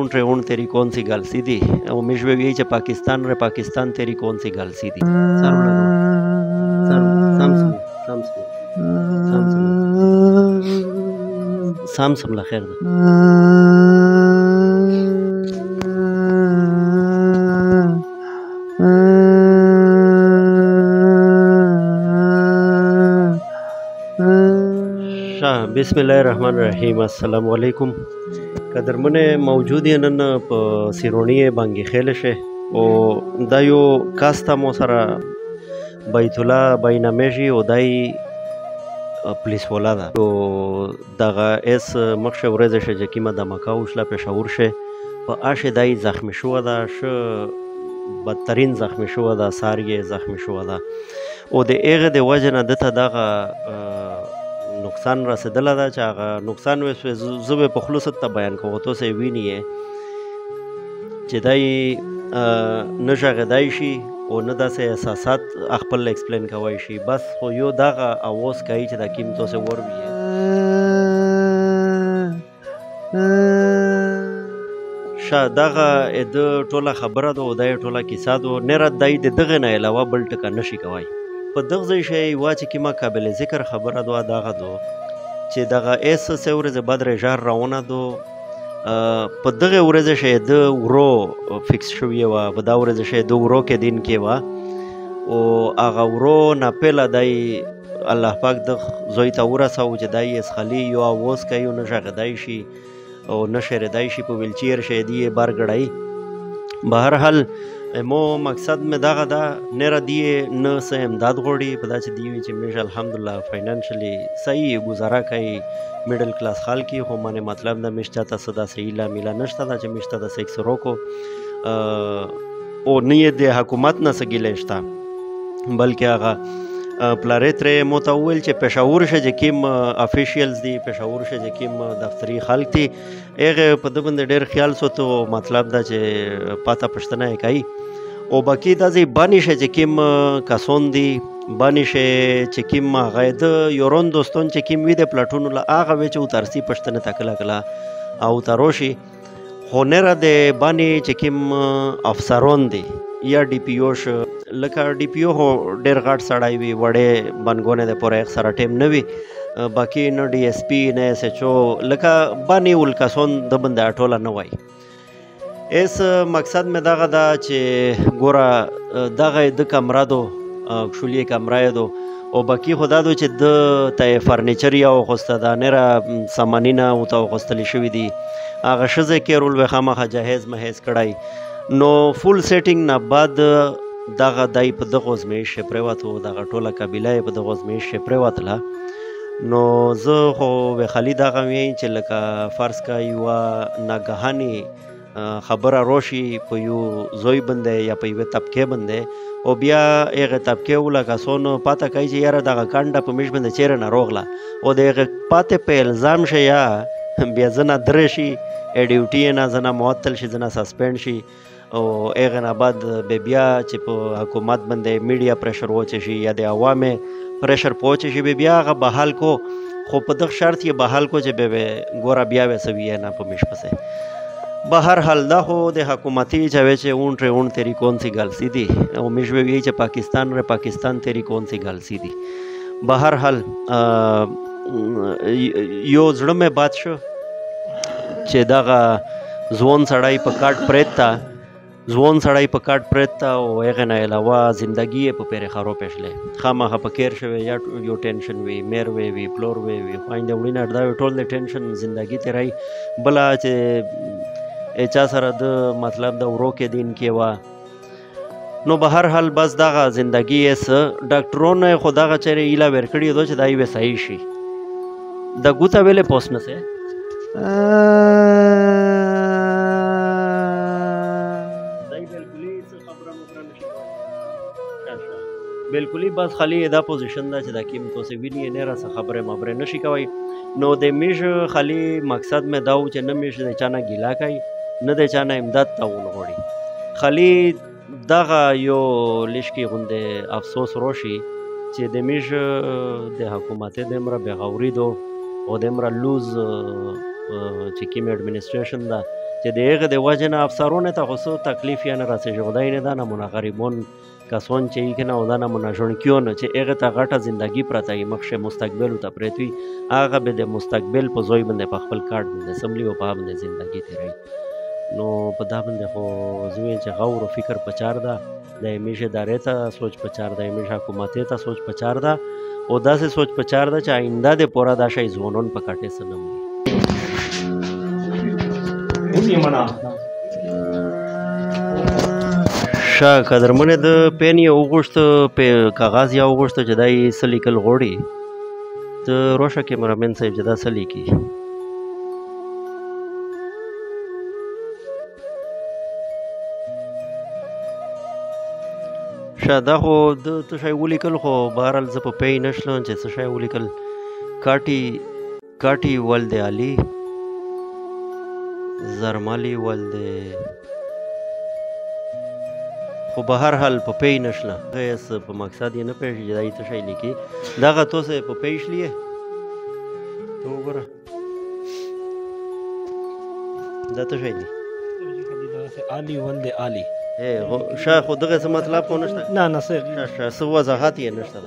ऊँट रे ऊँट तेरी कौन सी गल सीधी उमेश में यही पाकिस्तान रे पाकिस्तान तेरी कौन सी गल सीधी सारू लगो सारू सामसमी सामसम ला खैर दा शाह बिस्मिल्लाहिर्रहमानिर्रहीम अस्सलाम वालेकुम कदरमने मौजود नن په سیرونی بانګی خیل شه او دا یو کاستا مو سره بیت الله بینامیجی او دای پولیس ولا ده او دغه اس مخشه ورځ شه چې کیمه د مکاو شله پېښور شه په اشه دای زخمی شو ده ش بدترین زخمی شو ده ساریه زخمی شو ده او د هغه د وجه نه دته دغه نقصان رسیدله ده چې هغه نقصان وسو زه په خلوص ته بیان کوم تو سه ویني چې دای نه ژغدای شي او نه داسې احساسات خپل ایکسپلین کوي شي بس خو یو دغه اواز کوي چې د کیم تو سه ور وی شا دغه د ټوله خبره ده او د ټوله کیسه ده نه رد دی دغه نه علاوه بل ټکه نشي کوي په دغه ځای شی واچ کی ما قابل ذکر خبره دوا دغه دو چې دغه اس سورز بدر جار راونه دو په دغه ورځ شی د ورو فکس شوی و په دا ورځ شی د ورو کې دین کې و او هغه ورو نه پله دای الله پاک د زوی ته ورسو چې دای اس خلی یو اوس کوي نو ژغدای شي او نشر دای شي په ویلچیر شی دی بارګړای بهر حال مو مقصد مې دغه دا نه ردی نه سه امداد غوړي په دا چې دی چې مې الحمدلله فاینانشلی صحیح گزاره کوي میډل کلاس خال کې خو معنی مطلب دا مشته ته صدا صحیح لا میلا نشته دا چې مشته د سیکس روکو او نه د حکومت نه سګیلشتا بلکې هغه پلاریتره متول چې پېښور شه چې کیم افیشیلز دی پېښور شه چې کیم دفتری خلک دي هغه په د بند ډېر خیال سوتو مطلب دا چې پاته پښتنه کوي او باقی دا ځای بانی شه چې کیم کسون دي بانی شه چې کیم غید یورون دوستون چې کیم وی د پلاټون لا هغه وچ اترسي پښتنه تکلا کلا او تروشي هنر د بانی چې کیم افسرون دي یا ډي پی او ش لکه ډي پی او ډېر غټ سړی وي وړې بنګونه د پوره سره ټیم نه وي باقی نه ډي اس پی نه اس ایچ او لکه بانی ول کسون د بند ټوله نه وای اس مقصد مې دغه دا چې ګوره دغه د کمره دو شولې کمره دو او باقی خدا دو چې د ته فرنیچر یا خوسته دا نه را سامانینا او ته خوستلی شوې دي هغه شزه کې رول وخامه جهیز مهیز کړای نو فول سیټینګ نه بعد دغه دای په دغه زمیش پریواتو دغه ټوله قبیله په دغه زمیش پریواتله نو زه خو به خالد دغه وی چې لکه فرض کا یو ناګهانی خبره روشي په یو زوی بنده یا په یو طبقه بنده او بیا هغه طبقه ولکه سونو پاته کوي چې یاره دغه کانډه په مش بنده چیرې نه روغله او دغه پاته په الزام شي یا بیا زنه درشي ډیوټي نه زنه معطل شي زنه سسپند شي او هغه نه بعد به بیا چې په حکومت باندې میډیا پریشر وچ شي یا د عوامه پریشر پوچ شي به بیا غ بحال کو خو په دغه شرط یې بحال کو چې به ګورا بیا وسوي نه په مش پسه بهر حال دا خو د حکومتي چوي چې اونټ ره اونټ تیری کون سی گل سیدھی او مش به وی چې پاکستان ره پاکستان تیری کون سی گل سیدھی بهر حال یو زړه مې بات شو چې دغه ځوان سړی په کاټ پرېتا ځوان سړی په کاټ پرېتا او هغه نه علاوه زندگی په پیره خرو پېښلې خامخه په کېر شوی یا یو ټینشن وي مېر وي پلور وي خوينده وړینه دا ټول د ټینشن زندگی تیرای بلا چې چا سره د مطلب د ورو کې دین کې وا نو به هر حال بس دغه زندگی اس ډاکټرونو خداغه چیرې ایلا ورکړی دو چې دای و صحیح شي د ګوتا ویلې پوسنه سه بالکلی بس خالی دا پوزیشن دا چې دا کیم تو سه ویني نه را خبره مبره نشي کوي نو د میش خالی مقصد مې دا و چې نه میش د چانه ګیلا کوي نه د چانه امداد ته ونغوړي خالی دغه یو لشکې غونډه افسوس روشي چې د میش د حکومت د امر بغاوري دو او د امر لوز چې کیم اډمنستریشن دا چې د هغه د وجه نه افسرونه ته خو څه تکلیف یې نه رسېږي خدای نه دا نمونه غریبون کسان چې یې کنه او دا نمونه ژوندکیونه چې هغه ته غټه زندگی پرته وي مخکې مستقبل ته پرته وي هغه به د مستقبل په ځای باندې په خپل کارت باندې سملي او په هغه باندې زندگی تېروي نو په دا باندې خو زه وایم چې غور او فکر پچار ده د همیشه ادارې ته سوچ پچار ده همیشه حکومت ته سوچ پچار ده او داسې سوچ پچار ده چې آینده د پورا دا شی ځوانان په کټې سره نه مري ښه قدرمنې د پین یې وغوښته کاغذ یې وغوښته چې دا یې څه لیکل غواړي ته روشه کیمرامین صاحب چې دا څه لیکي ښه دا خو د څه شی ولیکل خو بهرحال زه په پی نه شلم چې څه شی ولیکل کاټي ولد علي زرمالي ولد خو به هر حال په پی نه شله هغه په مقصد یې نه پوهېږي چې دا یې څه شی لیکي دغه تو څه په پی شلې ته وګوره دا څه شی دی علي ولد علي ښه خو دغه څه مطلب خو نشته نه څه ښه وضاحت یې نشته